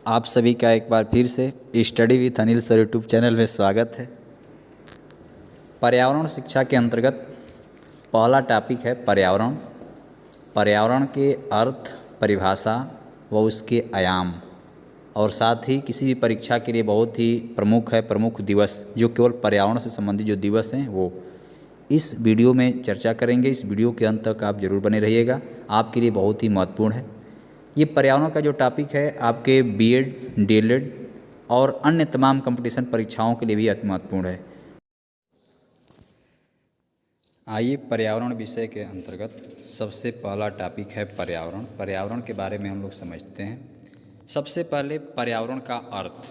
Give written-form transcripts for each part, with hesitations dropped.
आप सभी का एक बार फिर से study with Anil sir YouTube channel में स्वागत है। पर्यावरण शिक्षा के अंतर्गत पहला टॉपिक है पर्यावरण। पर्यावरण के अर्थ, परिभाषा व उसके आयाम, और साथ ही किसी भी परीक्षा के लिए बहुत ही प्रमुख दिवस जो केवल पर्यावरण से संबंधित जो दिवस हैं वो इस वीडियो में चर्चा करेंगे। इस वीडियो के अंत तक आप जरूर बने रहिएगा, आपके लिए बहुत ही महत्वपूर्ण है। ये पर्यावरण का जो टॉपिक है आपके बीएड, डीएलएड और अन्य तमाम कंपटीशन परीक्षाओं के लिए भी अति महत्वपूर्ण है। आइए, पर्यावरण विषय के अंतर्गत सबसे पहला टॉपिक है पर्यावरण। पर्यावरण के बारे में हम लोग समझते हैं। सबसे पहले पर्यावरण का अर्थ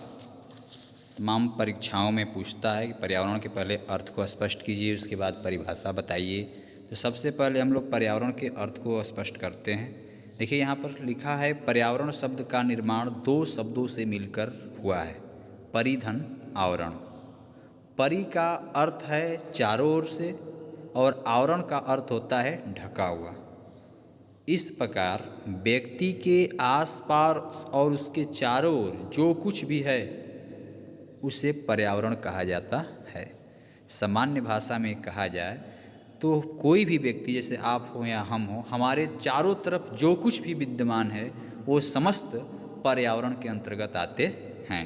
तमाम परीक्षाओं में पूछता है कि पर्यावरण के पहले अर्थ को स्पष्ट कीजिए, उसके बाद परिभाषा बताइए। तो सबसे पहले हम लोग पर्यावरण के अर्थ को स्पष्ट करते हैं। देखिए, यहाँ पर लिखा है पर्यावरण शब्द का निर्माण दो शब्दों से मिलकर हुआ है, परिधन, आवरण। परि का अर्थ है चारों ओर से और आवरण का अर्थ होता है ढका हुआ। इस प्रकार व्यक्ति के आसपास और उसके चारों ओर जो कुछ भी है उसे पर्यावरण कहा जाता है। सामान्य भाषा में कहा जाए तो कोई भी व्यक्ति, जैसे आप हो या हम हो, हमारे चारों तरफ जो कुछ भी विद्यमान है वो समस्त पर्यावरण के अंतर्गत आते हैं।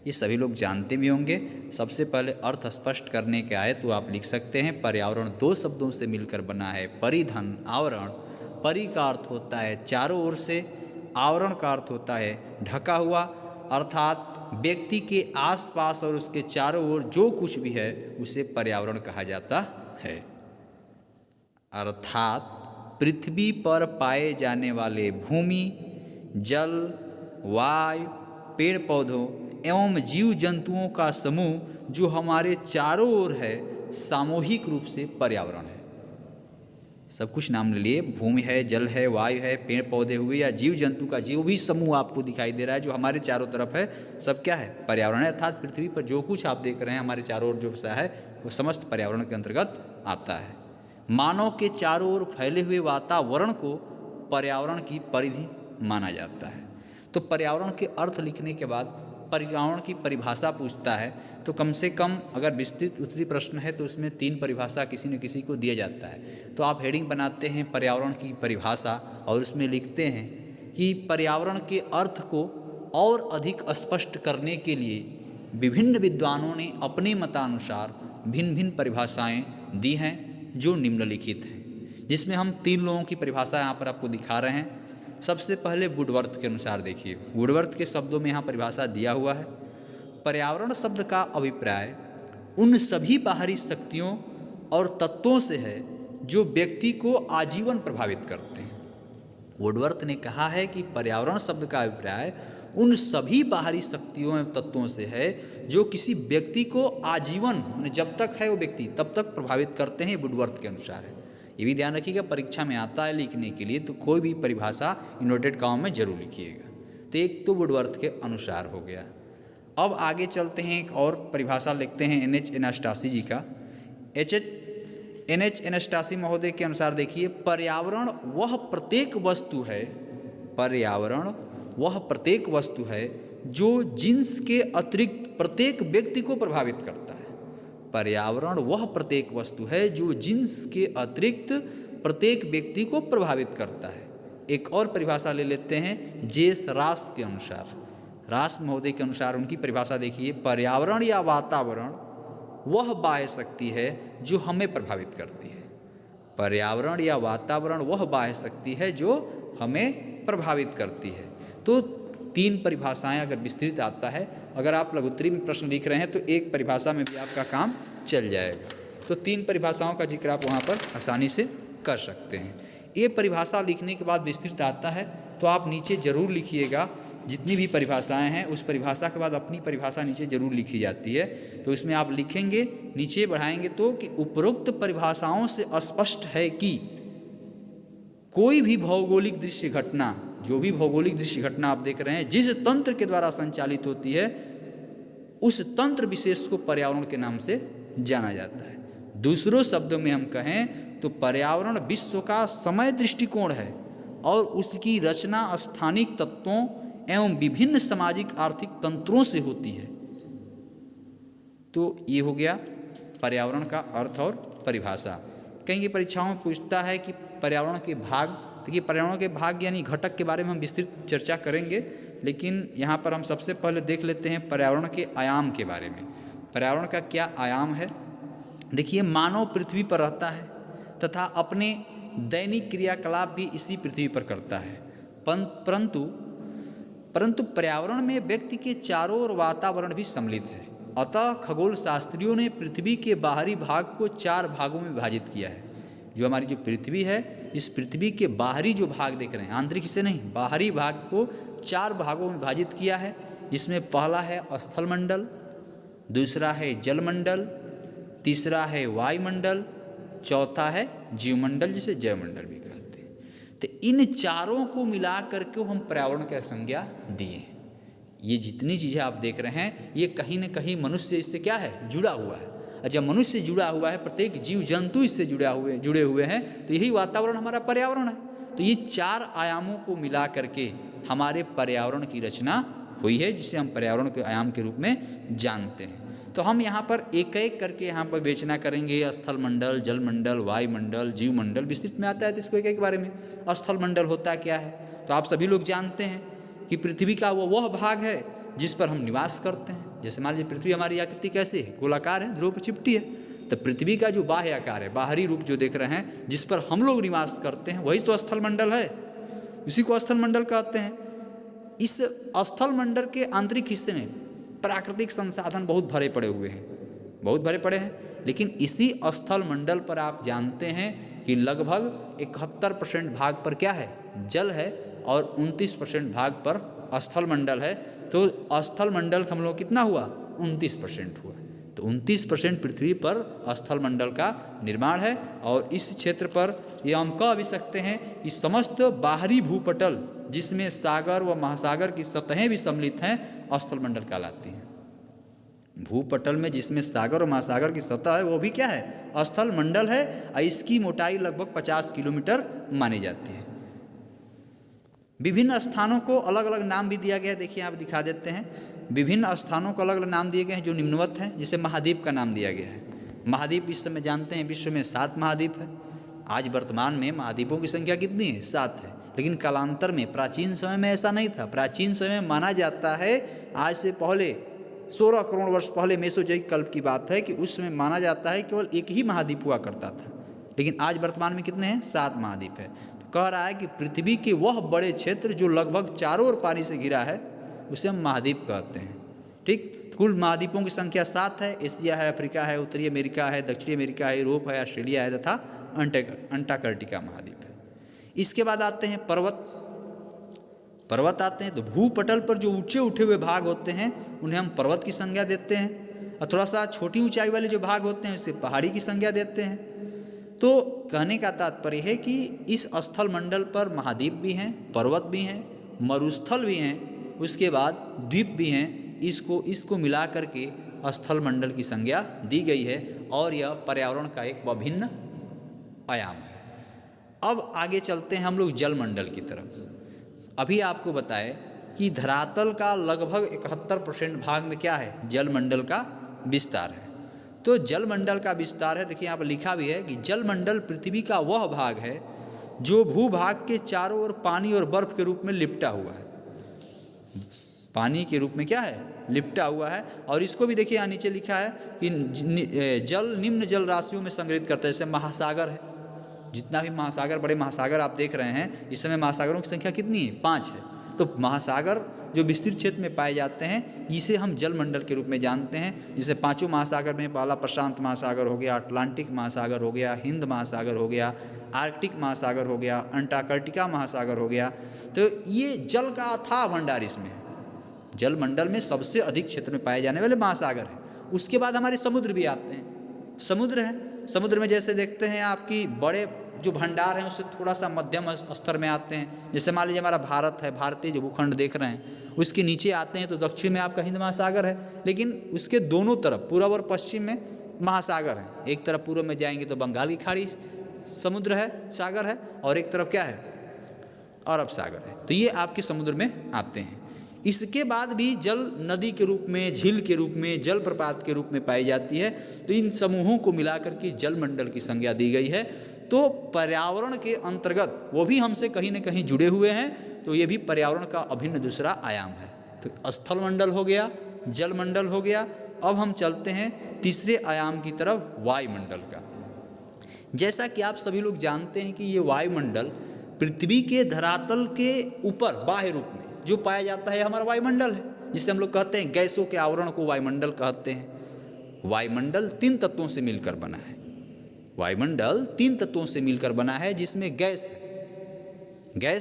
ये सभी लोग जानते भी होंगे। सबसे पहले अर्थ स्पष्ट करने के आए तो आप लिख सकते हैं पर्यावरण दो शब्दों से मिलकर बना है, परिधन, आवरण। परि का अर्थ होता है चारों ओर से, आवरण का अर्थ होता है ढका हुआ, अर्थात व्यक्ति के आसपास और उसके चारों ओर जो कुछ भी है उसे पर्यावरण कहा जाता है। अर्थात पृथ्वी पर पाए जाने वाले भूमि, जल, वायु, पेड़ पौधों एवं जीव जंतुओं का समूह जो हमारे चारों ओर है, सामूहिक रूप से पर्यावरण है। सब कुछ नाम ले लिए, भूमि है, जल है, वायु है, पेड़ पौधे हुए या जीव जंतु का जो भी समूह आपको दिखाई दे रहा है जो हमारे चारों तरफ है, सब क्या है? पर्यावरण है। अर्थात पृथ्वी पर जो कुछ आप देख रहे हैं हमारे चारों ओर जो है वो समस्त पर्यावरण के अंतर्गत आता है। मानव के चारों ओर फैले हुए वातावरण को पर्यावरण की परिधि माना जाता है। तो पर्यावरण के अर्थ लिखने के बाद पर्यावरण की परिभाषा पूछता है तो कम से कम अगर विस्तृत उत्तरी प्रश्न है तो उसमें 3 परिभाषा किसी न किसी को दिया जाता है। तो आप हेडिंग बनाते हैं पर्यावरण की परिभाषा और उसमें लिखते हैं कि पर्यावरण के अर्थ को और अधिक स्पष्ट करने के लिए विभिन्न विद्वानों ने अपने मतानुसार भिन्न भिन्न परिभाषाएँ दी हैं जो निम्नलिखित हैं, जिसमें हम 3 लोगों की परिभाषा यहाँ पर आपको दिखा रहे हैं। सबसे पहले वुडवर्थ के अनुसार देखिए, वुडवर्थ के शब्दों में यहाँ परिभाषा दिया हुआ है। पर्यावरण शब्द का अभिप्राय उन सभी बाहरी शक्तियों और तत्वों से है जो व्यक्ति को आजीवन प्रभावित करते हैं। वुडवर्थ ने कहा है कि पर्यावरण शब्द का अभिप्राय उन सभी बाहरी शक्तियों एवं तत्वों से है जो किसी व्यक्ति को आजीवन, जब तक है वो व्यक्ति तब तक प्रभावित करते हैं। वुडवर्थ के अनुसार है। ये भी ध्यान रखिएगा, परीक्षा में आता है लिखने के लिए तो कोई भी परिभाषा इन्वर्टेड कॉमा में जरूर लिखिएगा। तो एक तो वुडवर्थ के अनुसार हो गया। अब आगे चलते हैं, एक और परिभाषा लिखते हैं NH एनास्टासी जी का। NH एनास्टासी महोदय के अनुसार देखिए, पर्यावरण वह प्रत्येक वस्तु है, पर्यावरण वह प्रत्येक वस्तु है जो जिन्स के अतिरिक्त प्रत्येक व्यक्ति को प्रभावित करता है। पर्यावरण वह प्रत्येक वस्तु है जो जिन्स के अतिरिक्त प्रत्येक व्यक्ति को प्रभावित करता है। एक और परिभाषा ले लेते हैं जेस रास के अनुसार। रास महोदय के अनुसार उनकी परिभाषा देखिए, पर्यावरण या वातावरण वह बाह्य शक्ति है जो हमें प्रभावित करती है। पर्यावरण या वातावरण वह बाह्य शक्ति है जो हमें प्रभावित करती है। तो 3 परिभाषाएं अगर विस्तृत आता है, अगर आप लघुत्तरी में प्रश्न लिख रहे हैं तो एक परिभाषा में भी आपका काम चल जाएगा। तो 3 परिभाषाओं का जिक्र आप वहाँ पर आसानी से कर सकते हैं। ये परिभाषा लिखने के बाद विस्तृत आता है तो आप नीचे जरूर लिखिएगा, जितनी भी परिभाषाएं हैं उस परिभाषा के बाद अपनी परिभाषा नीचे जरूर लिखी जाती है। तो इसमें आप लिखेंगे, नीचे बढ़ाएंगे तो कि उपरोक्त परिभाषाओं से स्पष्ट है कि कोई भी भौगोलिक दृश्य घटना, जो भी भौगोलिक दृश्य घटना आप देख रहे हैं, जिस तंत्र के द्वारा संचालित होती है उस तंत्र विशेष को पर्यावरण के नाम से जाना जाता है। दूसरों शब्दों में हम कहें तो पर्यावरण विश्व का समय दृष्टिकोण है और उसकी रचना स्थानिक तत्वों एवं विभिन्न सामाजिक आर्थिक तंत्रों से होती है। तो ये हो गया पर्यावरण का अर्थ और परिभाषा। कहीं की परीक्षाओं में पूछता है कि पर्यावरण के भाग, देखिए पर्यावरण के भाग यानी घटक के बारे में हम विस्तृत चर्चा करेंगे, लेकिन यहाँ पर हम सबसे पहले देख लेते हैं पर्यावरण के आयाम के बारे में। पर्यावरण का क्या आयाम है? देखिए मानव पृथ्वी पर रहता है तथा अपने दैनिक क्रियाकलाप भी इसी पृथ्वी पर करता है, परंतु पर्यावरण में व्यक्ति के चारों ओर वातावरण भी सम्मिलित है। अतः खगोल शास्त्रियों ने पृथ्वी के बाहरी भाग को 4 भागों में विभाजित किया है। जो हमारी जो पृथ्वी है, इस पृथ्वी के बाहरी जो भाग देख रहे हैं, आंतरिक से नहीं, बाहरी भाग को 4 भागों में विभाजित किया है। इसमें पहला है स्थलमंडल, दूसरा है जलमंडल, तीसरा है वायुमंडल, चौथा है जीवमंडल, जिसे जयमंडल भी कहते हैं। तो इन चारों को मिला करके हम पर्यावरण की संज्ञा दिए। ये जितनी चीज़ें आप देख रहे हैं ये कहीं न कहीं मनुष्य इससे क्या है, जुड़ा हुआ है। और जब मनुष्य जुड़ा हुआ है, प्रत्येक जीव जंतु इससे जुड़े हुए हैं, तो यही वातावरण हमारा पर्यावरण है। तो ये 4 आयामों को मिला करके हमारे पर्यावरण की रचना हुई है, जिसे हम पर्यावरण के आयाम के रूप में जानते हैं। तो हम यहाँ पर एक एक करके यहाँ पर विवेचना करेंगे। स्थलमंडल, जलमंडल, वायुमंडल, जीवमंडल विस्तृत में आता है, तो इसको एक एक बारे में। स्थलमंडल होता क्या है? तो आप सभी लोग जानते हैं कि पृथ्वी का वह भाग है जिस पर हम निवास करते हैं। जैसे मान लीजिए पृथ्वी हमारी आकृति कैसी है, गोलाकार है, ध्रुव पर चिपटी है। तो पृथ्वी का जो बाह्य आकार है, बाहरी रूप जो देख रहे हैं, जिस पर हम लोग निवास करते हैं, वही तो स्थलमंडल है, उसी को स्थलमंडल कहते हैं। इस स्थलमंडल के आंतरिक हिस्से में प्राकृतिक संसाधन बहुत भरे पड़े हुए हैं, बहुत भरे पड़े हैं। लेकिन इसी स्थलमंडल पर आप जानते हैं कि लगभग 71% भाग पर क्या है, जल है, और 29% भाग पर स्थलमंडल है। तो स्थलमंडल हम लोग कितना हुआ, 29% हुआ। तो 29% पृथ्वी पर स्थलमंडल का निर्माण है। और इस क्षेत्र पर ये हम कह भी सकते हैं कि समस्त बाहरी भूपटल, जिसमें सागर व महासागर की सतहें भी सम्मिलित हैं, स्थलमंडल कहलाती हैं। भूपटल में जिसमें सागर और महासागर की सतह है, वो भी क्या है, स्थलमंडल है। और इसकी मोटाई लगभग 50 किलोमीटर मानी जाती है। विभिन्न स्थानों को अलग अलग नाम भी दिया गया है। देखिए आप दिखा देते हैं, विभिन्न स्थानों को अलग अलग नाम दिए गए हैं जो निम्नवत हैं। जैसे महाद्वीप का नाम दिया गया है। महाद्वीप इस समय जानते हैं विश्व में 7 महाद्वीप है। आज वर्तमान में महाद्वीपों की संख्या कितनी है, 7 है। लेकिन कालांतर में, प्राचीन समय में ऐसा नहीं था। प्राचीन समय में माना जाता है, आज से पहले 16 करोड़ वर्ष पहले मेसोजोइक कल्प की बात है, कि उस समय माना जाता है केवल एक ही महाद्वीप हुआ करता था। लेकिन आज वर्तमान में कितने हैं, 7 महाद्वीप है। कह रहा है कि पृथ्वी के वह बड़े क्षेत्र जो लगभग चारों ओर पानी से घिरा है, उसे हम महाद्वीप कहते हैं। ठीक, कुल महाद्वीपों की संख्या 7 है। एशिया है, अफ्रीका है, उत्तरी अमेरिका है, दक्षिणी अमेरिका है, यूरोप है, ऑस्ट्रेलिया है तथा अंटार्कटिका महाद्वीप है। इसके बाद आते हैं पर्वत आते हैं। तो भूपटल पर जो ऊंचे उठे हुए भाग होते हैं, उन्हें हम पर्वत की संज्ञा देते हैं। और थोड़ा सा छोटी ऊंचाई वाले जो भाग होते हैं, उसे पहाड़ी की संज्ञा देते हैं। तो कहने का तात्पर्य है कि इस स्थल मंडल पर महाद्वीप भी हैं, पर्वत भी हैं, मरुस्थल भी हैं, उसके बाद द्वीप भी हैं। इसको मिला करके स्थल मंडल की संज्ञा दी गई है। और यह पर्यावरण का एक अभिन्न आयाम है। अब आगे चलते हैं हम लोग जलमंडल की तरफ। अभी आपको बताए कि धरातल का लगभग 71% भाग में क्या है, जलमंडल का विस्तार है। तो जलमंडल का विस्तार है, देखिए यहाँ पर लिखा भी है कि जलमंडल पृथ्वी का वह भाग है जो भूभाग के चारों ओर पानी और बर्फ के रूप में लिपटा हुआ है। पानी के रूप में क्या है, लिपटा हुआ है। और इसको भी देखिए यहाँ नीचे लिखा है कि जल निम्न जल राशियों में संग्रहित करता है। जैसे महासागर है, जितना भी महासागर, बड़े महासागर आप देख रहे हैं, इस समय महासागरों की संख्या कितनी है, 5 है। तो महासागर जो विस्तृत क्षेत्र में पाए जाते हैं, इसे हम जलमंडल के रूप में जानते हैं। जैसे 5 महासागर में पहला प्रशांत महासागर हो गया, अटलांटिक महासागर हो गया, हिंद महासागर हो गया, आर्कटिक महासागर हो गया, अंटार्कटिका महासागर हो गया। तो ये जल का अथाह भंडार इसमें है। जलमंडल में सबसे अधिक क्षेत्र में पाए जाने वाले महासागर हैं। उसके बाद हमारे समुद्र भी आते हैं। समुद्र है, समुद्र में जैसे देखते हैं आपकी बड़े जो भंडार हैं उससे थोड़ा सा मध्यम स्तर में आते हैं। जैसे मान लीजिए हमारा भारत है, भारतीय जो भूखंड देख रहे हैं, उसके नीचे आते हैं तो दक्षिण में आपका हिंद महासागर है। लेकिन उसके दोनों तरफ पूर्व और पश्चिम में महासागर है। एक तरफ पूर्व में जाएंगे तो बंगाल की खाड़ी समुद्र है, सागर है, और एक तरफ क्या है, अरब सागर है। तो ये आपके समुद्र में आते हैं। इसके बाद भी जल नदी के रूप में, झील के रूप में, जल प्रपात के रूप में पाई जाती है। तो इन समूहों को मिलाकर के जल मंडल की संज्ञा दी गई है। तो पर्यावरण के अंतर्गत वो भी हमसे कहीं न कहीं जुड़े हुए हैं, तो ये भी पर्यावरण का अभिन्न दूसरा आयाम है। तो स्थल मंडल हो गया, जल मंडल हो गया। अब हम चलते हैं तीसरे आयाम की तरफ, वायुमंडल का। जैसा कि आप सभी लोग जानते हैं कि ये वायुमंडल पृथ्वी के धरातल के ऊपर बाह्य रूप में जो पाया जाता है हमारा वायुमंडल है, जिसे हम लोग कहते हैं गैसों के आवरण को वायुमंडल कहते हैं। वायुमंडल 3 तत्वों से मिलकर बना है। वायुमंडल 3 तत्वों से मिलकर बना है, जिसमें गैस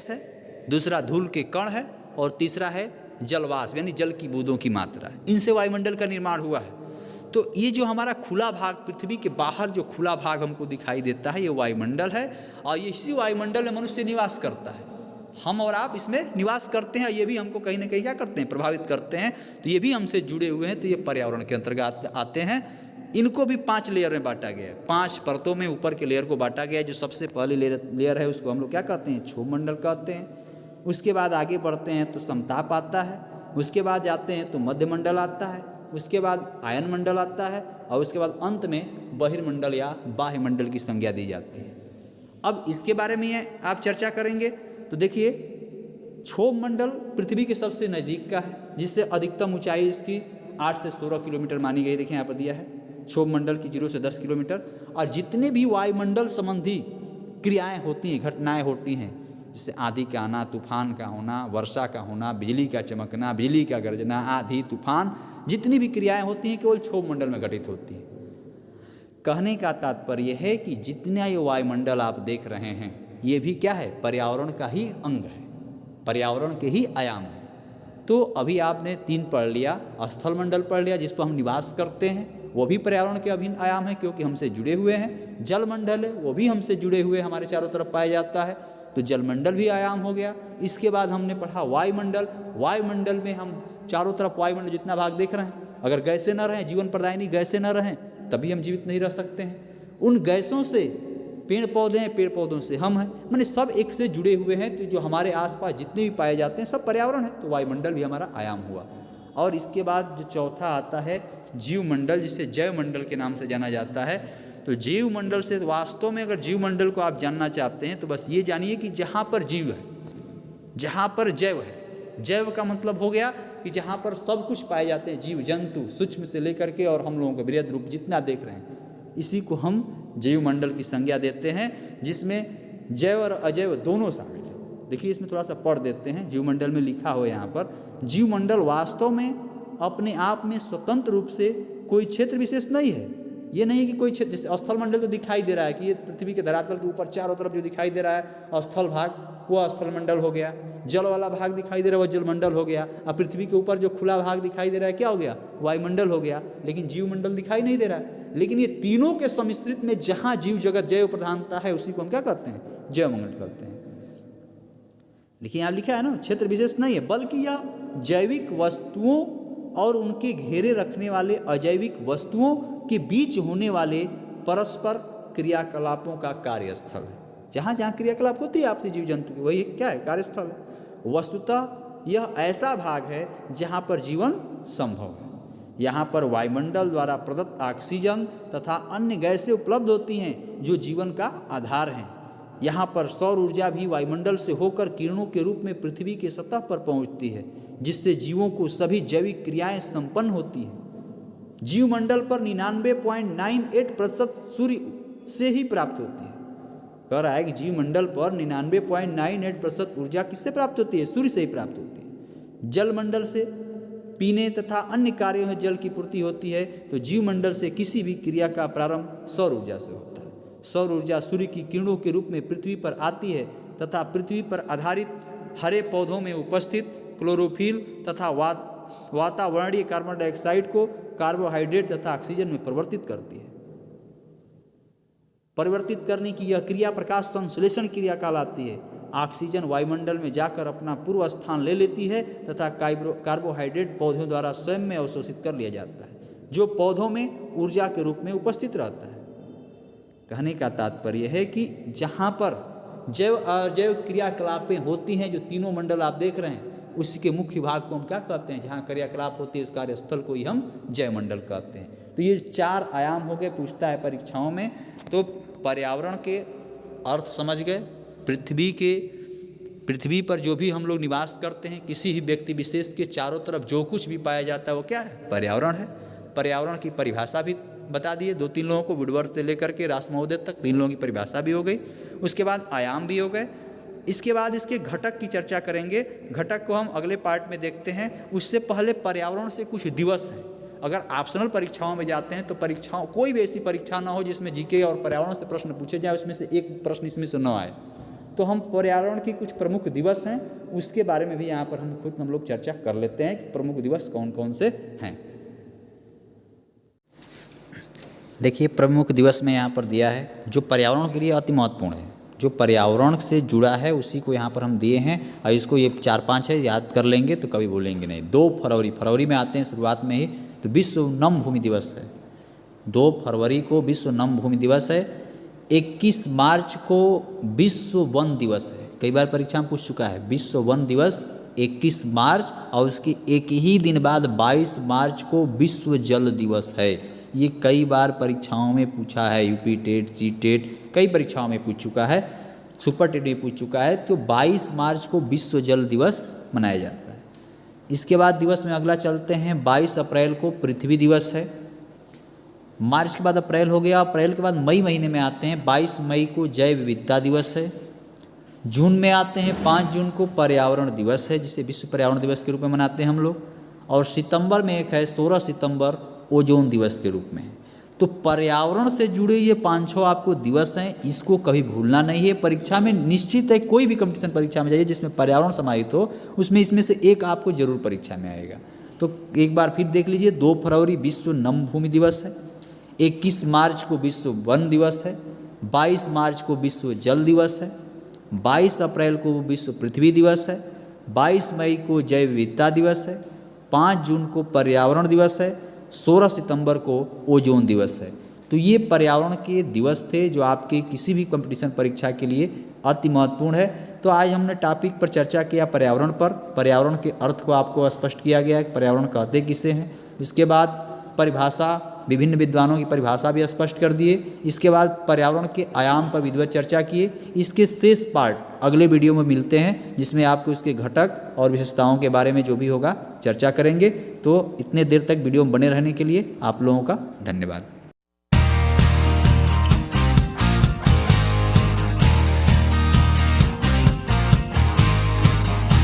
है, दूसरा धूल के कण है और तीसरा है जलवाष्प यानी जल की बूंदों की मात्रा है। इनसे वायुमंडल का निर्माण हुआ है। तो ये जो हमारा खुला भाग, पृथ्वी के बाहर जो खुला भाग हमको दिखाई देता है, ये वायुमंडल है। और इसी वायुमंडल में मनुष्य निवास करता है। हम और आप इसमें निवास करते हैं। ये भी हमको कहीं ना कहीं क्या करते हैं, प्रभावित करते हैं। तो ये भी हमसे जुड़े हुए हैं। तो ये पर्यावरण के अंतर्गत आते हैं। इनको भी 5 लेयर में बांटा गया है, 5 परतों में ऊपर के लेयर को बांटा गया है। जो सबसे पहली लेयर है उसको हम लोग क्या कहते हैं, क्षोभ मंडल कहते हैं। उसके बाद आगे बढ़ते हैं तो समताप आता है। उसके बाद जाते हैं तो मध्यमंडल आता है। उसके बाद आयन मंडल आता है और उसके बाद अंत में बहिर्मंडल या बाह्य मंडल की संज्ञा दी जाती है। अब इसके बारे में आप चर्चा करेंगे तो देखिए, क्षोभ मंडल पृथ्वी के सबसे नज़दीक का है, जिससे अधिकतम ऊंचाई इसकी 8 से 16 किलोमीटर मानी गई। देखिए यहाँ पर दिया है क्षोभ मंडल की 0 से 10 किलोमीटर। और जितने भी वायुमंडल संबंधी क्रियाएं होती हैं, घटनाएं होती हैं, जैसे आंधी का आना, तूफान का होना, वर्षा का होना, बिजली का चमकना, बिजली का गर्जना, आंधी तूफान, जितनी भी क्रियाएं होती हैं केवल क्षोभ मंडल में घटित होती हैं। कहने का तात्पर्य है कि जितना ये वायुमंडल आप देख रहे हैं, ये भी क्या है, पर्यावरण का ही अंग है, पर्यावरण के ही आयाम है। तो अभी आपने 3 पढ़ लिया, स्थल मंडल पढ़ लिया जिस पर हम निवास करते हैं, वो भी पर्यावरण के अभिन्न आयाम है क्योंकि हमसे जुड़े हुए हैं। जल मंडल है, वो भी हमसे जुड़े हुए हमारे चारों तरफ पाया जाता है, तो जलमंडल भी आयाम हो गया। इसके बाद हमने पढ़ा वायुमंडल। वायुमंडल में हम चारों तरफ वायुमंडल जितना भाग देख रहे हैं, अगर गैसें न रहें, जीवन प्रदायिनी गैसें न रहें, तभी हम जीवित नहीं रह सकते हैं। उन गैसों से पेड़ पौधे हैं, पेड़ पौधों से हम हैं, माने सब एक से जुड़े हुए हैं। तो जो हमारे आसपास जितने भी पाए जाते हैं सब पर्यावरण है। तो वायुमंडल भी हमारा आयाम हुआ। और इसके बाद जो चौथा आता है जीवमंडल, जिसे जैवमंडल के नाम से जाना जाता है। तो जीवमंडल से वास्तव में अगर जीवमंडल को आप जानना चाहते हैं तो बस ये जानिए कि जहाँ पर जीव है, जहाँ पर जैव है। जैव का मतलब हो गया कि जहाँ पर सब कुछ पाए जाते हैं, जीव जंतु, सूक्ष्म से लेकर के और हम लोगों के बृहद रूप जितना देख रहे हैं, इसी को हम जीवमंडल की संज्ञा देते हैं, जिसमें जैव और अजैव दोनों शामिल है। देखिए इसमें थोड़ा सा पढ़ देते हैं। जीवमंडल में लिखा हो यहाँ पर, जीवमंडल वास्तव में अपने आप में स्वतंत्र रूप से कोई क्षेत्र विशेष नहीं है। ये नहीं कि कोई क्षेत्र, जैसे स्थल मंडल तो दिखाई दे रहा है कि ये पृथ्वी के धरातल के ऊपर चारों तरफ जो दिखाई दे रहा है स्थल भाग, वो स्थल मंडल हो गया। जल वाला भाग दिखाई दे रहा है वो जलमंडल हो गया। और पृथ्वी के ऊपर जो खुला भाग दिखाई दे रहा है क्या हो गया, वायुमंडल हो गया। लेकिन जीवमंडल दिखाई नहीं दे रहा है। लेकिन ये तीनों के सम्मिश्रित में जहाँ जीव जगत जैव प्रधानता है, उसी को हम क्या कहते हैं, जैवमंडल कहते हैं। देखिए यहाँ लिखा है ना, क्षेत्र विशेष नहीं है, बल्कि यह जैविक वस्तुओं और उनके घेरे रखने वाले अजैविक वस्तुओं के बीच होने वाले परस्पर क्रियाकलापों का कार्यस्थल है। जहाँ जहाँ क्रियाकलाप होती है आपसी जीव जंतु की, वही क्या है, कार्यस्थल है। वस्तुतः यह ऐसा भाग है जहाँ पर जीवन संभव है। यहाँ पर वायुमंडल द्वारा प्रदत्त ऑक्सीजन तथा अन्य गैसें उपलब्ध होती हैं जो जीवन का आधार हैं। यहाँ पर सौर ऊर्जा भी वायुमंडल से होकर किरणों के रूप में पृथ्वी के सतह पर पहुँचती है, जिससे जीवों को सभी जैविक क्रियाएं संपन्न होती हैं। जीवमंडल पर 99.98% सूर्य से ही प्राप्त होती है। कह रहा है कि जीवमंडल पर 99.98% ऊर्जा किससे प्राप्त होती है, सूर्य से ही प्राप्त होती है। जलमंडल से पीने तथा अन्य कार्यों में जल की पूर्ति होती है। तो जीवमंडल से किसी भी क्रिया का प्रारंभ सौर ऊर्जा से होता है। सौर ऊर्जा सूर्य की किरणों के रूप में पृथ्वी पर आती है तथा पृथ्वी पर आधारित हरे पौधों में उपस्थित क्लोरोफिल तथा वातावरणीय कार्बन डाइऑक्साइड को कार्बोहाइड्रेट तथा ऑक्सीजन में परिवर्तित करती है। परिवर्तित करने की यह क्रिया प्रकाश संश्लेषण क्रिया कहलाती है। ऑक्सीजन वायुमंडल में जाकर अपना पूर्व स्थान ले लेती है तथा कार्बोहाइड्रेट पौधों द्वारा स्वयं में अवशोषित कर लिया जाता है, जो पौधों में ऊर्जा के रूप में उपस्थित रहता है। कहने का तात्पर्य है कि जहाँ पर जैव अजैव क्रियाकलापें होती हैं, जो तीनों मंडल आप देख रहे हैं, उसी के मुख्य भाग को हम क्या कहते हैं, जहाँ क्रियाकलाप होती है उस कार्यस्थल को ही हम जयमंडल कहते हैं। तो ये 4 आयाम हो गए, पूछता है परीक्षाओं में। तो पर्यावरण के अर्थ समझ गए। पृथ्वी पर जो भी हम लोग निवास करते हैं, किसी ही व्यक्ति विशेष के चारों तरफ जो कुछ भी पाया जाता है वो क्या है, पर्यावरण है। पर्यावरण की परिभाषा भी बता दिए 2-3 लोगों को, वुडवर्थ से लेकर के रास महोदय तक 3 लोगों की परिभाषा भी हो गई। उसके बाद आयाम भी हो गए। इसके बाद इसके घटक की चर्चा करेंगे। घटक को हम अगले पार्ट में देखते हैं। उससे पहले पर्यावरण से कुछ दिवस हैं। अगर ऑप्शनल परीक्षाओं में जाते हैं तो परीक्षाओं, कोई भी ऐसी परीक्षा ना हो जिसमें जीके और पर्यावरण से प्रश्न पूछे जाए, उसमें से एक प्रश्न इसमें से न आए। तो हम पर्यावरण की कुछ प्रमुख दिवस हैं उसके बारे में भी यहाँ पर हम लोग चर्चा कर लेते हैं कि प्रमुख दिवस कौन कौन से हैं। देखिए, प्रमुख दिवस में यहाँ पर दिया है जो पर्यावरण के लिए अति महत्वपूर्ण है, जो पर्यावरण से जुड़ा है उसी को यहाँ पर हम दिए हैं। और इसको ये 4-5 है, याद कर लेंगे तो कभी भूलेंगे नहीं। 2 फरवरी में आते हैं शुरुआत में ही, तो विश्व नम भूमि दिवस है। 2 फरवरी को विश्व नम भूमि दिवस है। 21 मार्च को विश्व वन दिवस है। कई बार परीक्षा में पूछ चुका है, विश्व वन दिवस 21 मार्च, और उसके एक ही दिन बाद 22 मार्च को विश्व जल दिवस है। ये कई बार परीक्षाओं में पूछा है, यूपी टेट, सी टेट, कई परीक्षाओं में पूछ चुका है, सुपर टेट में पूछ चुका है। तो 22 मार्च को विश्व जल दिवस मनाया जाता है। इसके बाद दिवस में अगला चलते हैं, 22 अप्रैल को पृथ्वी दिवस है। मार्च के बाद अप्रैल हो गया, अप्रैल के बाद मई महीने में आते हैं, 22 मई को जैव विविधता दिवस है। जून में आते हैं, 5 जून को पर्यावरण दिवस है, जिसे विश्व पर्यावरण दिवस के रूप में मनाते हैं हम लोग। और सितंबर में एक है, 16 सितंबर ओजोन दिवस के रूप में। तो पर्यावरण से जुड़े ये 5-6 आपको दिवस हैं, इसको कभी भूलना नहीं है। परीक्षा में निश्चित है, कोई भी कंपटीशन परीक्षा में जाइए जिसमें पर्यावरण समाहित हो, उसमें इसमें से एक आपको जरूर परीक्षा में आएगा। तो एक बार फिर देख लीजिए, 2 फरवरी विश्व नम भूमि दिवस है, 21 मार्च को विश्व वन दिवस है, 22 मार्च को विश्व जल दिवस है, 22 अप्रैल को विश्व पृथ्वी दिवस है, 22 मई को जैव विविधता दिवस है, 5 जून को पर्यावरण दिवस है, 16 सितंबर को ओजोन दिवस है। तो ये पर्यावरण के दिवस थे जो आपके किसी भी कंपटीशन परीक्षा के लिए अति महत्वपूर्ण है। तो आज हमने टॉपिक पर चर्चा किया पर्यावरण पर, पर्यावरण के अर्थ को आपको स्पष्ट किया गया है, पर्यावरण कहते किसे हैं। इसके बाद परिभाषा, विभिन्न विद्वानों की परिभाषा भी स्पष्ट कर दिए। इसके बाद पर्यावरण के आयाम पर विधिवत चर्चा किए। इसके शेष पार्ट अगले वीडियो में मिलते हैं, जिसमें आपको इसके घटक और विशेषताओं के बारे में जो भी होगा चर्चा करेंगे। तो इतने देर तक वीडियो में बने रहने के लिए आप लोगों का धन्यवाद।